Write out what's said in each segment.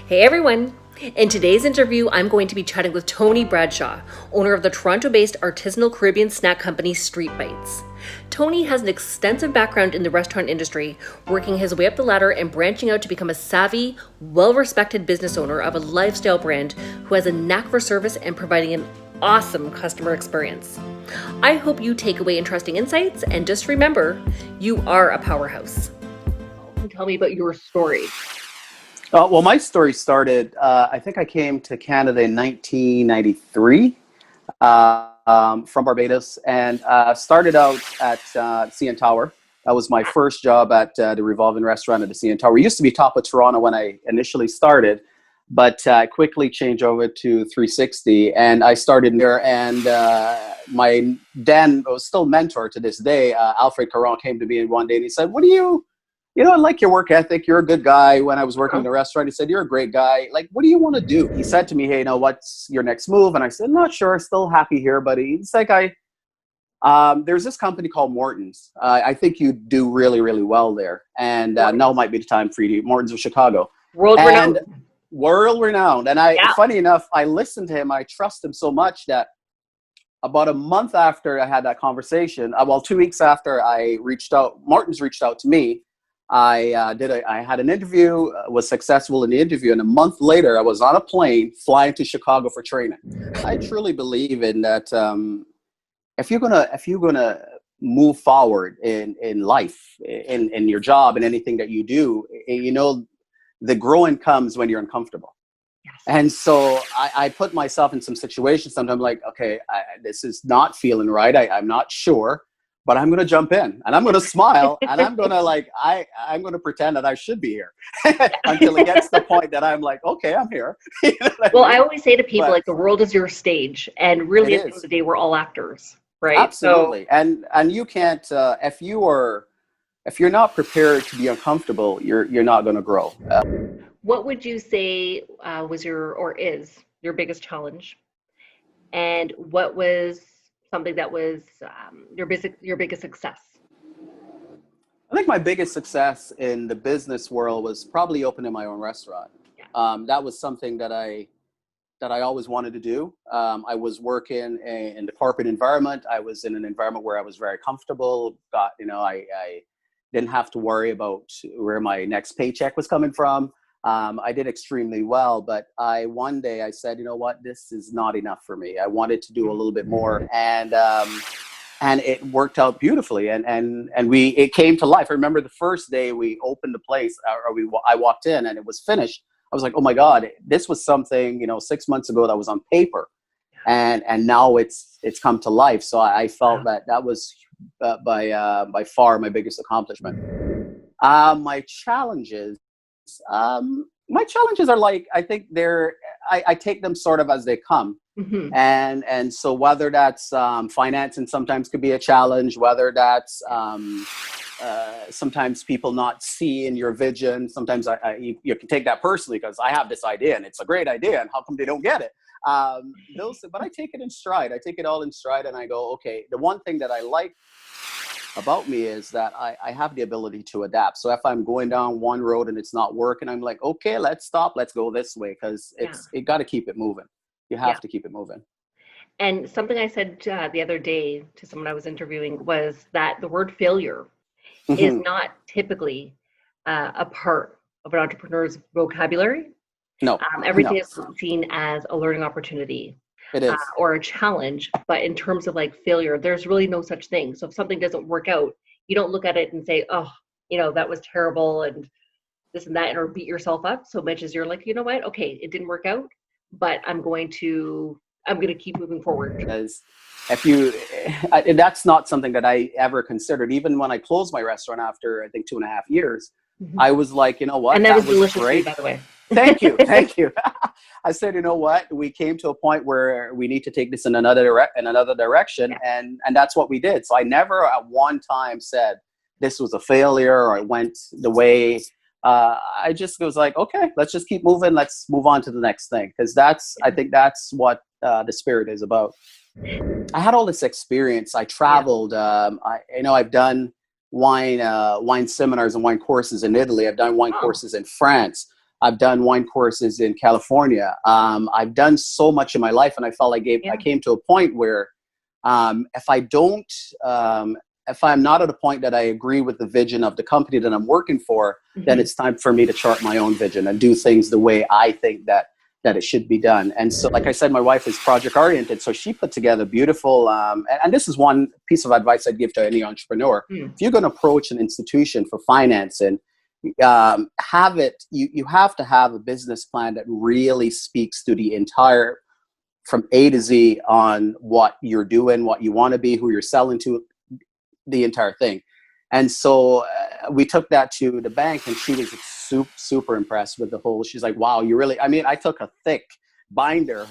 Hey everyone! In today's interview, I'm going to be chatting with Tony Bradshaw, owner of the Toronto-based artisanal Caribbean snack company Street Bites. Tony has an extensive background in the restaurant industry, working his way up the ladder and branching out to become a savvy, well-respected business owner of a lifestyle brand who has a knack for service and providing an awesome customer experience. I hope you take away interesting insights, and just remember, you are a powerhouse. Tell me about your story. Well, my story started, I think I came to Canada in 1993 from Barbados, and started out at CN Tower. That was my first job at the Revolving Restaurant at the CN Tower. It used to be top of Toronto when I initially started, but I quickly changed over to 360, and I started there. And my then was still mentor to this day, Alfred Caron, came to me one day and he said, I like your work ethic. You're a good guy. When I was working in the restaurant, he said, you're a great guy. Like, what do you want to do? He said to me, hey, what's your next move? And I said, not sure. Still happy here, buddy. It's like, there's this company called Morton's. I think you do really, really well there. And now might be the time for you to Morton's of Chicago. World renowned. And funny enough, I listened to him. I trust him so much that about a month after I had that conversation, 2 weeks after Morton's reached out to me. I had an interview, was successful in the interview, and a month later I was on a plane flying to Chicago for training. I truly believe in that. If you're gonna move forward in life, in your job, and anything that you do, the growing comes when you're uncomfortable. Yes. And so I put myself in some situations. Sometimes like, okay, this is not feeling right. I'm not sure. But I'm going to jump in and I'm going to smile and I'm going to I'm going to pretend that I should be here until it gets to the point that I'm like, okay, I'm here. I always say to people, the world is your stage, and really at the end of the day, we're all actors, right? Absolutely. So, and you can't, if you're not prepared to be uncomfortable, you're not going to grow. What would you say is your biggest challenge? And what was something that was your biggest success? I think my biggest success in the business world was probably opening my own restaurant. Yeah. That was something that I always wanted to do. I was working in the corporate environment. I was in an environment where I was very comfortable. I didn't have to worry about where my next paycheck was coming from. I did extremely well, but one day I said, this is not enough for me. I wanted to do a little bit more, and it worked out beautifully, and it came to life. I remember the first day we opened the place, I walked in and it was finished. I was like, oh my God, this was something 6 months ago that was on paper, and now it's come to life. So I felt that was by far my biggest accomplishment. My challenges are I think I take them sort of as they come. Mm-hmm. And so whether that's financing sometimes could be a challenge, whether that's sometimes people not seeing your vision. Sometimes you can take that personally because I have this idea and it's a great idea, and how come they don't get it? But I take it in stride. I take it all in stride, and I go, okay, the one thing that I like about me is that I have the ability to adapt. So if I'm going down one road and it's not working, I'm like, okay, let's stop. Let's go this way, because you got to keep it moving. You have to keep it moving. And something I said the other day to someone I was interviewing was that the word failure mm-hmm. is not typically a part of an entrepreneur's vocabulary. No. Everything is seen as a learning opportunity. It is. Or a challenge, but in terms of failure, there's really no such thing. So if something doesn't work out, you don't look at it and say, oh, that was terrible and this and that, or beat yourself up so much as you're like, you know what? Okay, it didn't work out, but I'm going to keep moving forward. Because that's not something that I ever considered. Even when I closed my restaurant after, I think, 2.5 years, mm-hmm. I was like, you know what? And that was delicious great. By the way. Thank you. I said, you know what? We came to a point where we need to take this in another direction, and that's what we did. So I never at one time said this was a failure or it went the way. I just was like, okay, let's just keep moving. Let's move on to the next thing, because I think that's what the spirit is about. I had all this experience. I traveled. I've done wine seminars and wine courses in Italy. I've done wine courses in France. I've done wine courses in California. I've done so much in my life, and I felt I came to a point where if I don't, if I'm not at a point that I agree with the vision of the company that I'm working for, then it's time for me to chart my own vision and do things the way I think that it should be done. And so, like I said, my wife is project oriented. So she put together beautiful, and this is one piece of advice I'd give to any entrepreneur. If you're going to approach an institution for finance and you have to have a business plan that really speaks to the entire, from A to Z, on what you're doing, what you want to be, who you're selling to, the entire thing. And so we took that to the bank, and she was super impressed with the whole. She's like, wow, you really, I mean, I took a thick binder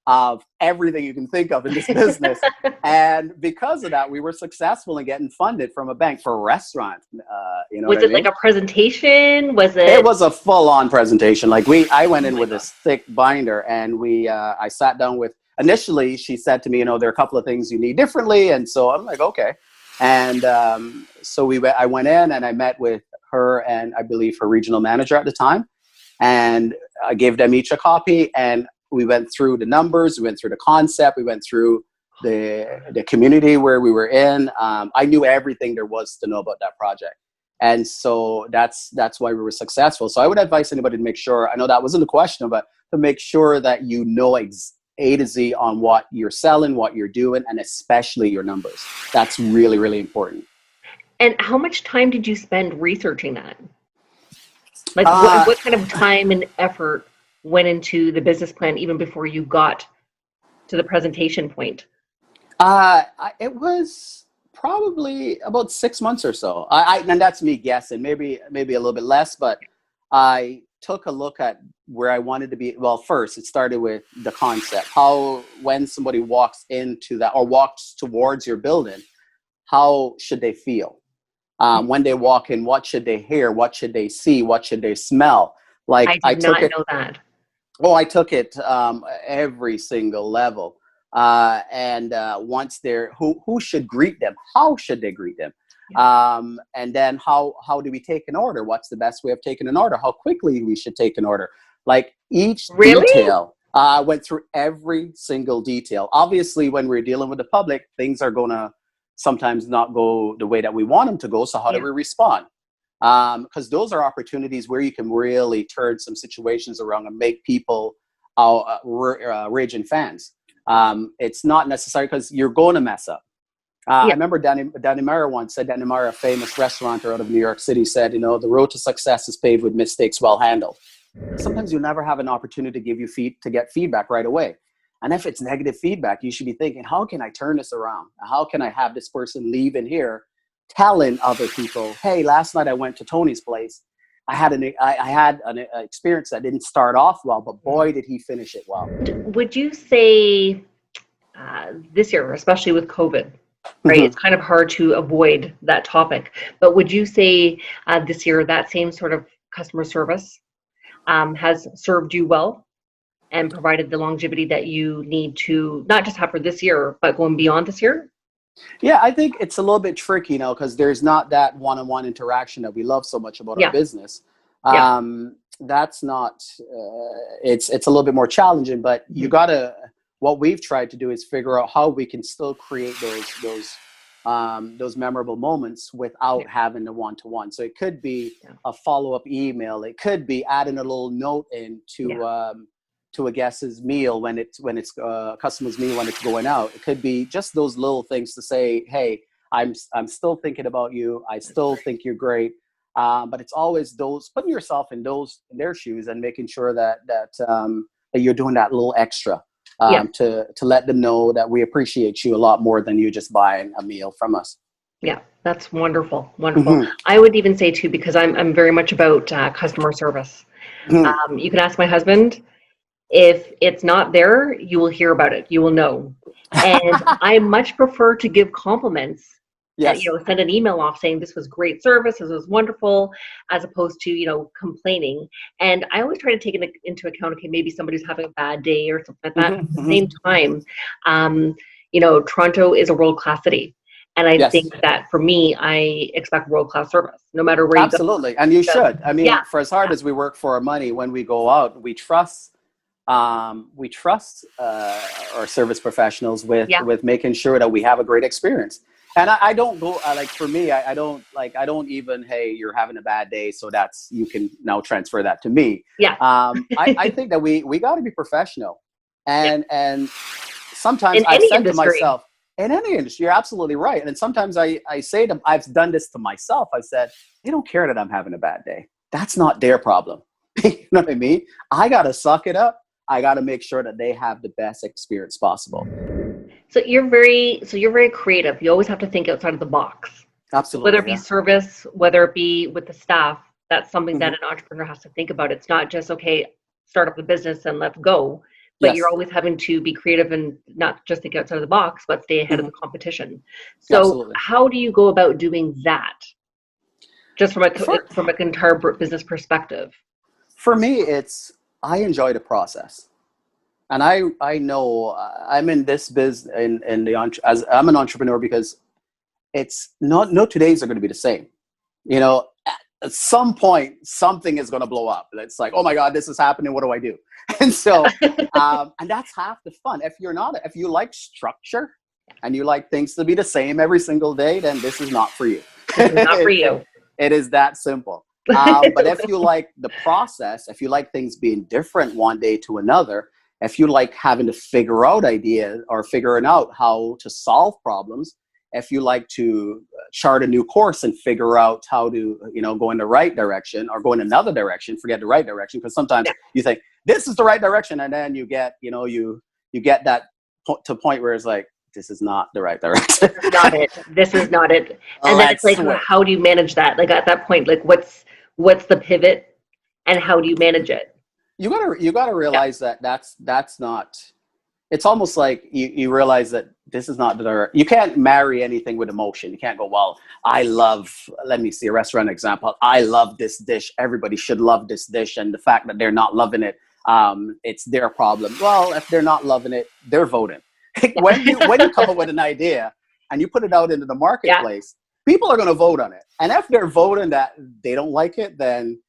of everything you can think of in this business. And because of that, we were successful in getting funded from a bank for a restaurant. You know, was it like a presentation? Was it? It was a full-on presentation. Like I went in with this thick binder, and I sat down with, initially she said to me, you know, there are a couple of things you need differently. And so I'm like, okay. And so I went in and I met with her and I believe her regional manager at the time. And I gave them each a copy, and we went through the numbers, we went through the concept, we went through the community where we were in. I knew everything there was to know about that project. And so that's why we were successful. So I would advise anybody to make sure, I know that wasn't the question, but to make sure that you know A to Z on what you're selling, what you're doing, and especially your numbers. That's really, really important. And how much time did you spend researching that? Like what kind of time and effort went into the business plan even before you got to the presentation point? It was probably about 6 months or so. And that's me guessing, maybe a little bit less, but I took a look at where I wanted to be. Well, first it started with the concept. How, when somebody walks into that or walks towards your building, how should they feel? When they walk in, what should they hear? What should they see? What should they smell? Like I did not know that. Oh, I took it every single level. And once they're, who should greet them? How should they greet them? And then how do we take an order? What's the best way of taking an order? How quickly we should take an order? Like each detail, I went through every single detail. Obviously, when we're dealing with the public, things are going to sometimes not go the way that we want them to go. So how do we respond? Because those are opportunities where you can really turn some situations around and make people raging fans. It's not necessary because you're going to mess up. I remember Danny Meyer once said, Danny Meyer, a famous restaurateur out of New York City, said, you know, the road to success is paved with mistakes well handled. Sometimes you'll never have an opportunity to get feedback right away. And if it's negative feedback, you should be thinking, how can I turn this around? How can I have this person leave in here telling other people, hey, last night I went to Tony's place. I had an experience that didn't start off well, but boy, did he finish it well. Would you say this year, especially with COVID, right? It's kind of hard to avoid that topic. But would you say this year that same sort of customer service has served you well and provided the longevity that you need to not just have for this year, but going beyond this year? Yeah, I think it's a little bit tricky now because there's not that one-on-one interaction that we love so much about our business. That's not, it's a little bit more challenging, but you gotta, what we've tried to do is figure out how we can still create those memorable moments without having the one-to-one. So it could be a follow-up email. It could be adding a little note to a guest's meal when it's customer's meal when it's going out. It could be just those little things to say, hey, I'm still thinking about you. I still think you're great. But it's always those putting yourself in their shoes and making sure that you're doing that little extra to let them know that we appreciate you a lot more than you just buying a meal from us. Yeah, that's wonderful. Wonderful. I would even say too, because I'm very much about customer service. You can ask my husband. If it's not there, you will hear about it. You will know. And I much prefer to give compliments. Yes. Send an email off saying this was great service, this was wonderful, as opposed to, complaining. And I always try to take into account, okay, maybe somebody's having a bad day or something like that. At the same time, Toronto is a world-class city. And I Yes. think that for me, I expect world-class service, no matter where you go. Absolutely. And you should. I mean, Yeah. for as hard as we work for our money, when we go out, we trust our service professionals with making sure that we have a great experience. And I don't go like, for me, I don't even, hey, you're having a bad day, so that's, you can now transfer that to me. Yeah. I think that we got to be professional, and sometimes In I've any said to industry. myself, in any industry, you're absolutely right. And then sometimes I say to, I've done this to myself. I said, they don't care that I'm having a bad day. That's not their problem. You know what I mean? I got to suck it up. I got to make sure that they have the best experience possible. So you're very creative. You always have to think outside of the box. Absolutely. Whether it be service, whether it be with the staff, that's something that Mhm. an entrepreneur has to think about. It's not just, okay, start up the business and let's go. But Yes. you're always having to be creative and not just think outside of the box, but stay ahead of Mhm. the competition. So Absolutely. how do you go about doing that? Just from For, from an entire business perspective. for me, it's, I enjoy the process. And I know I'm in this business as I'm an entrepreneur because it's not, no 2 days are going to be the same. You know, at some point, something is going to blow up. It's like, oh my God, this is happening. What do I do? And so, and that's half the fun. If you like structure and you like things to be the same every single day, then this is not for you. This is not for you. It is that simple. But if you like the process, if you like things being different one day to another, if you like having to figure out ideas or figuring out how to solve problems, if you like to chart a new course and figure out how to, go in the right direction or go in another direction, forget the right direction, because sometimes you think this is the right direction, and then you get, you get that to a point where it's like, this is not the right direction. This is not it. This is not it. And then it's like, how do you manage that? Like at that point, like what's the pivot and how do you manage it? You gotta realize that that's not, it's almost like you realize that this is not you can't marry anything with emotion. You can't go, well, let me see a restaurant example. I love this dish. Everybody should love this dish. And the fact that they're not loving it, it's their problem. Well, if they're not loving it, they're voting. When you come up with an idea and you put it out into the marketplace, people are going to vote on it. And if they're voting that they don't like it, then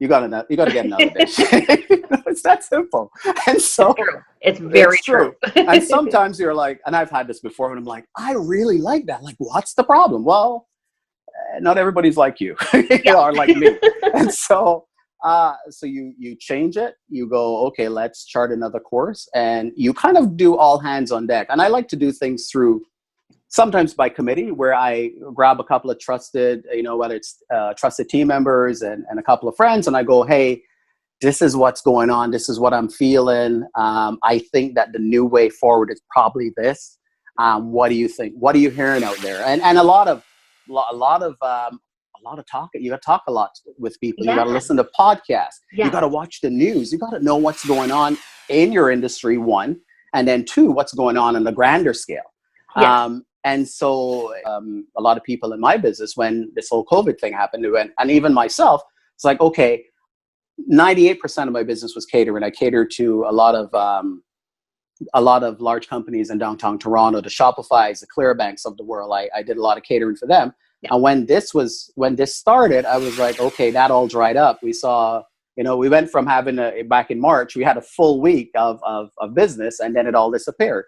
you gotta get another dish. It's that simple. And so it's very true. And sometimes you're like, and I've had this before, and I'm like, I really like that. Like, what's the problem? Well, not everybody's like you, or like me. And so, so you change it. You go, okay, let's chart another course, and you kind of do all hands on deck. And I like to do things through, sometimes by committee, where I grab a couple of trusted, whether it's trusted team members and a couple of friends, and I go, hey, this is what's going on. This is what I'm feeling. I think that the new way forward is probably this. What do you think? What are you hearing out there? And a lot of talking. You got to talk a lot with people. You got to listen to podcasts. You got to watch the news. You got to know what's going on in your industry, one, and then two, what's going on the grander scale. And so a lot of people in my business, when this whole COVID thing happened, and even myself, it's like, okay, 98% of my business was catering. I catered to a lot of large companies in downtown Toronto, the Shopifys, the Clearbanks of the world. I did a lot of catering for them. And when this started, I was like, okay, that all dried up. We saw, we went from having back in March, we had a full week of business, and then it all disappeared.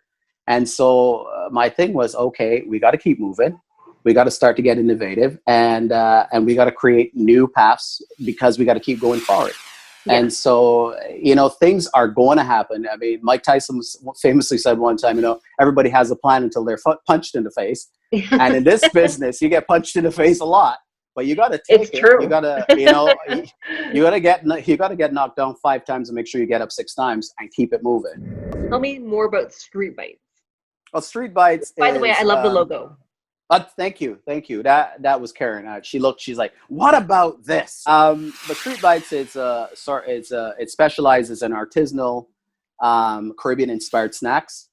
And so my thing was, okay, we got to keep moving. We got to start to get innovative, and we got to create new paths, because we got to keep going forward. And so, things are going to happen. I mean, Mike Tyson famously said one time, everybody has a plan until they're punched in the face. And in this business, you get punched in the face a lot, but you got to take it. True. You got to, you got to get knocked down 5 times and make sure you get up 6 times and keep it moving. Tell me more about Street Bites. Well, Street Bites. By the way, I love the logo. Thank you. That was Karen. She's like, what about this? The Street Bites, it specializes in artisanal, Caribbean-inspired snacks,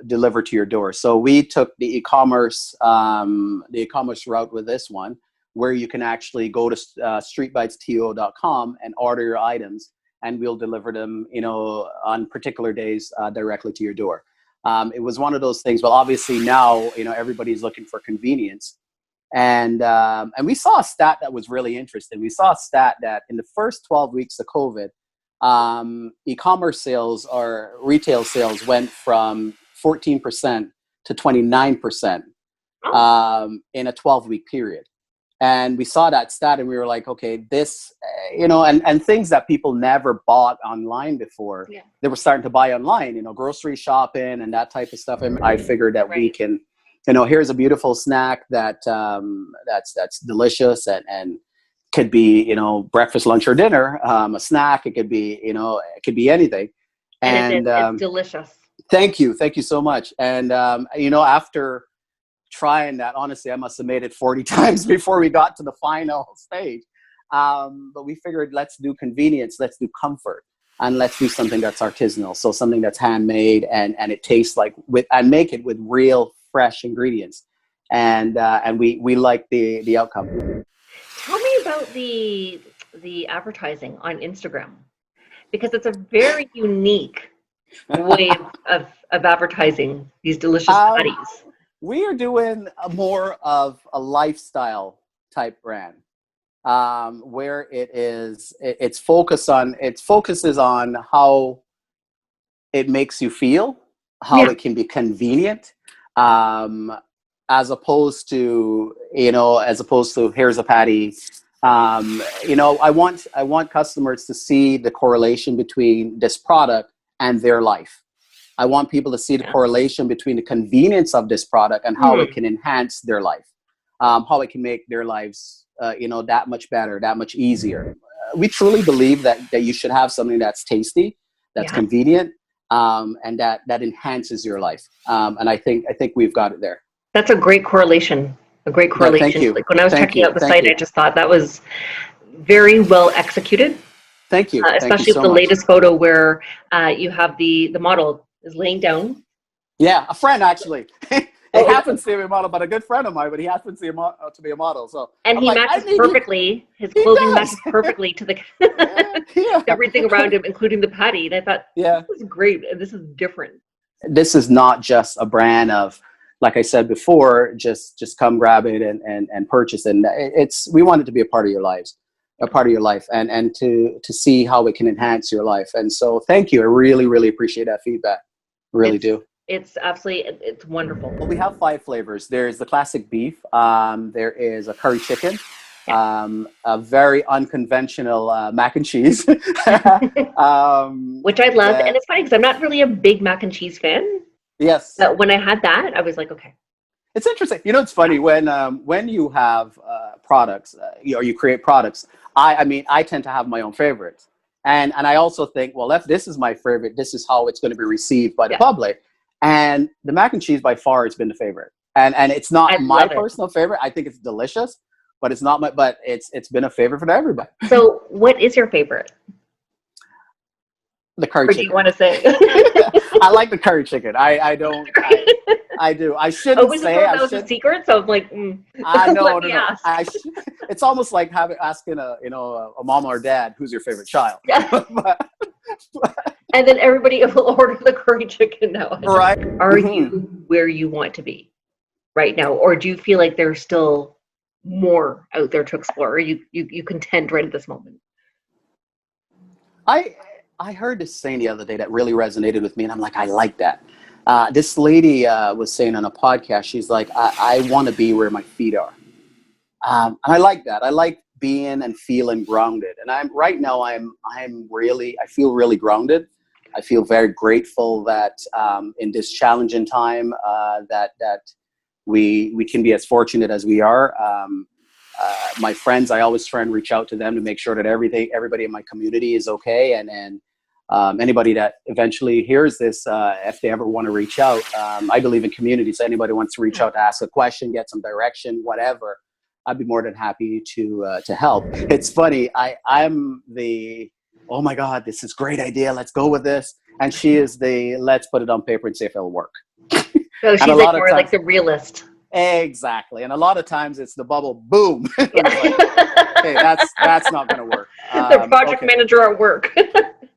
delivered to your door. So we took the e-commerce route with this one, where you can actually go to streetbitesto.com and order your items, and we'll deliver them, on particular days directly to your door. It was one of those things. Well, obviously now, everybody's looking for convenience. And we saw a stat that was really interesting. We saw a stat that in the first 12 weeks of COVID, e-commerce sales or retail sales went from 14% to 29% in a 12-week period. And we saw that stat and we were like, okay, this, and things that people never bought online before, they were starting to buy online, grocery shopping and that type of stuff. And I figured that we can, here's a beautiful snack that's delicious and could be, breakfast, lunch, or dinner, a snack. It could be, it could be anything. And it's delicious. Thank you so much. And, after trying that, honestly, I must have made it 40 times before we got to the final stage. But we figured, let's do convenience, let's do comfort, and let's do something that's artisanal. So something that's handmade and it tastes like and make it with real fresh ingredients. And we like the outcome. Tell me about the advertising on Instagram, because it's a very unique way of advertising these delicious patties. We are doing more of a lifestyle type brand, where it focuses on how it makes you feel, how it can be convenient, as opposed to here's a patty. I want customers to see the correlation between this product and their life. I want people to see the correlation between the convenience of this product and how it can enhance their life, how it can make their lives, that much better, that much easier. We truly believe that you should have something that's tasty, that's convenient, and that enhances your life. And I think we've got it there. That's a great correlation. Thank you. Like when I was checking out the site, I just thought that was very well executed. Thank you. Especially with the latest photo where you have the model is laying down. Yeah, a friend actually. It happens to be a model, but a good friend of mine, but he happens to be a model. So and he matches perfectly. His clothing matches perfectly to the everything around him, including the patty. And I thought, this is great, and this is different. This is not just a brand of, like I said before, just come grab it and purchase it. And we want it to be a part of your lives. A part of your life and to see how it can enhance your life. And so thank you. I really, really appreciate that feedback. Really do. It's it's wonderful. Well, we have 5 flavors. There's the classic beef. There is a curry chicken, a very unconventional mac and cheese. Which I love. And it's funny because I'm not really a big mac and cheese fan. Yes. But when I had that, I was like, okay. It's interesting. It's funny when you have products, or you create products. I tend to have my own favorites, and I also think, well, if this is my favorite, this is how it's going to be received by the public. And the mac and cheese by far has been the favorite, and it's not my personal favorite. I think it's delicious, but it's not but it's been a favorite for everybody. So, what is your favorite? The curry chicken. Do you want to say? I like the curry chicken. I don't. I do. I shouldn't say. That was a secret. So I'm like, no. It's almost like asking a mom or dad, who's your favorite child. Yeah. And then everybody will order the curry chicken now. Right. Are you where you want to be right now, or do you feel like there's still more out there to explore? Or you content right at this moment? I heard this saying the other day that really resonated with me, and I'm like, I like that. This lady was saying on a podcast, she's like, I want to be where my feet are. And I like that. I like being and feeling grounded. And I feel really grounded. I feel very grateful that in this challenging time that we can be as fortunate as we are. My friends, I always try and reach out to them to make sure that everybody in my community is okay. And anybody that eventually hears this, if they ever want to reach out, I believe in community. So anybody wants to reach out to ask a question, get some direction, whatever, I'd be more than happy to help. It's funny. I'm the, oh my God, this is a great idea. Let's go with this. And she is the, let's put it on paper and see if it'll work. So she's like more like the realist. Exactly. And a lot of times it's the bubble, boom. Like, hey, that's not going to work. The project manager at work.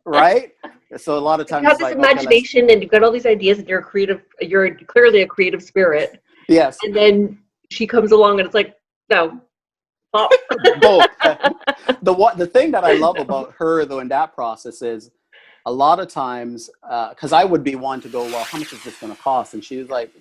Right? So a lot of You times have it's this like, okay, imagination and you've got all these ideas and you're clearly a creative spirit. yes, And then she comes along and it's like, no, stop. both. The thing that I love about her though in that process is a lot of times, because I would be one to go, well, how much is this going to cost? And she was like,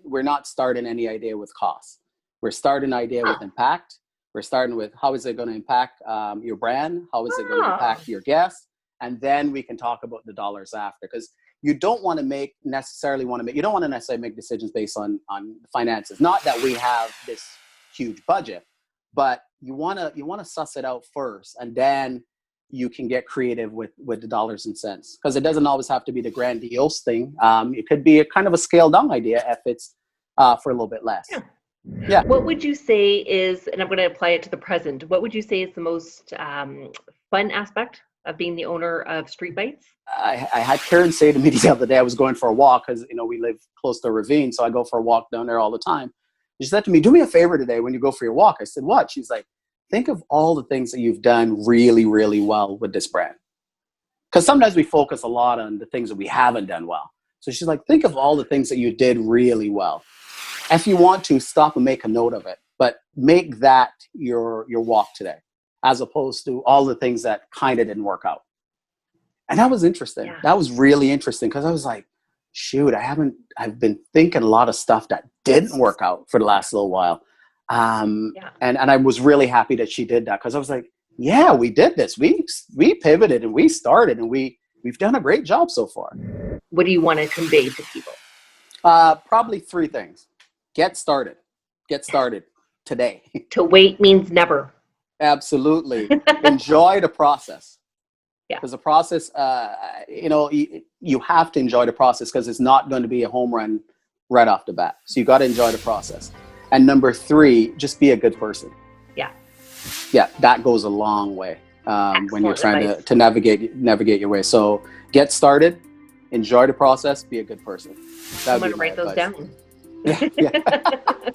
we're not starting any idea with cost. We're starting an idea with impact. We're starting with how is it going to impact your brand? How is it going to impact your guests? And then we can talk about the dollars after, because you don't want to necessarily make decisions based on finances. Not that we have this huge budget, but you want to suss it out first, and then you can get creative with the dollars and cents, because it doesn't always have to be the grandiose thing. It could be a kind of a scaled down idea if it's for a little bit less. Yeah. What would you say is, and I'm going to apply it to the present, what would you say is the most fun aspect of being the owner of Street Bites? I had Karen say to me the other day, I was going for a walk because, we live close to a ravine. So I go for a walk down there all the time. She said to me, do me a favor today when you go for your walk. I said, what? She's like, think of all the things that you've done really, really well with this brand. Because sometimes we focus a lot on the things that we haven't done well. So she's like, think of all the things that you did really well. If you want to, stop and make a note of it, but make that your walk today, as opposed to all the things that kind of didn't work out. And that was interesting. Yeah. That was really interesting, because I was like, shoot, I've been thinking a lot of stuff that didn't work out for the last little while. And I was really happy that she did that, because I was like, yeah, we did this. We pivoted and we started, and we've done a great job so far. What do you want to convey to people? Probably 3 things. Get started today. To wait means never. Absolutely. Enjoy the process. Yeah. Because the process, you have to enjoy the process, because it's not going to be a home run right off the bat. So you got to enjoy the process. And number 3, just be a good person. Yeah. Yeah, that goes a long way when you're trying to navigate your way. So get started, enjoy the process, be a good person. I'm going to write those down. Yeah.